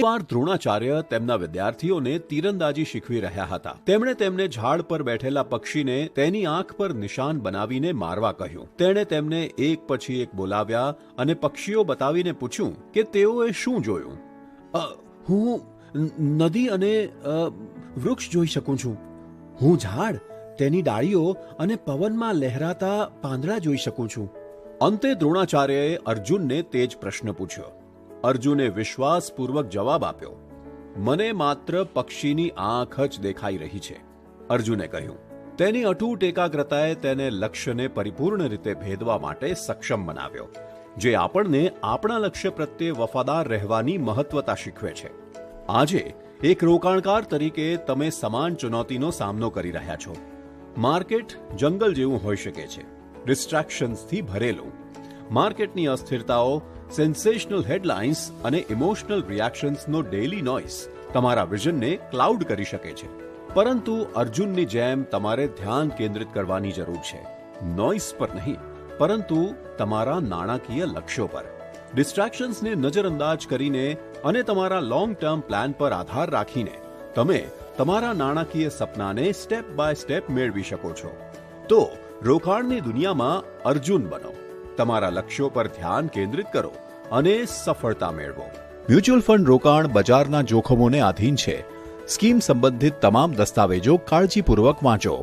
વાર દ્રોણાચાર્ય તેમના વિદ્યાર્થીઓને તીરંદાજી શીખવી રહ્યા હતા. તેમણે તેમને ઝાડ પર બેઠેલા પક્ષીને તેની આંખ પર નિશાન બનાવીને મારવા કહ્યું. તેણે તેમને એક પછી એક બોલાવ્યા અને પક્ષીઓ બતાવીને પૂછ્યું કે તેઓએ શું જોયું. હું નદી અને વૃક્ષ જોઈ શકું છું. હું ઝાડ, તેની ડાળીઓ અને પવનમાં લહેરાતા પાંદડા જોઈ શકું છું. અંતે દ્રોણાચાર્યએ અર્જુનને તે જ પ્રશ્ન પૂછ્યો. અર્જુને વિશ્વાસપૂર્વક જવાબ આપ્યો, મને માત્ર પક્ષીની આંખ જ દેખાઈ રહી છે. અર્જુને કહ્યું. તેની અટૂટ એકાગ્રતાએ તેને લક્ષ્યને પરિપૂર્ણ રીતે ભેદવા માટે સક્ષમ બનાવ્યો, જે આપણને આપણા લક્ષ્ય પ્રત્યે વફાદાર રહેવાની મહત્વતા શીખવે છે. આજે એક રોકાણકાર તરીકે તમે સમાન ચુનૌતીનો સામનો કરી રહ્યા છો. માર્કેટ જંગલ જેવું હોઈ શકે છે, ડિસ્ટ્રેક્શન્સથી ભરેલું. માર્કેટની અસ્થિરતાઓ, સેન્સેશનલ હેડલાઇન્સ અને ઇમોશનલ રિએક્શન્સનો ડેઇલી નોઇઝ તમારા વિઝનને ક્લાઉડ કરી શકે છે. પરંતુ અર્જુનની જેમ તમારે ધ્યાન કેન્દ્રિત કરવાની જરૂર છે. નોઇઝ પર નહીં, પરંતુ તમારા નાણાકીય લક્ષ્યો પર. ડિસ્ટ્રેક્શન્સને નજરઅંદાજ કરીને અને તમારા લોંગ ટર્મ પ્લાન પર આધાર રાખીને તમે તમારા નાણાકીય સપનાને સ્ટેપ બાય સ્ટેપ મેળવી શકો છો. તો રોકાણની દુનિયામાં અર્જુન બનો. તમારા લક્ષ્યો પર ધ્યાન કેન્દ્રિત કરો અને સફળતા મેળવો. મ્યુચ્યુઅલ ફંડ રોકાણ બજારના જોખમોને આધીન છે. સ્કીમ સંબંધિત તમામ દસ્તાવેજો કાળજીપૂર્વક વાંચો.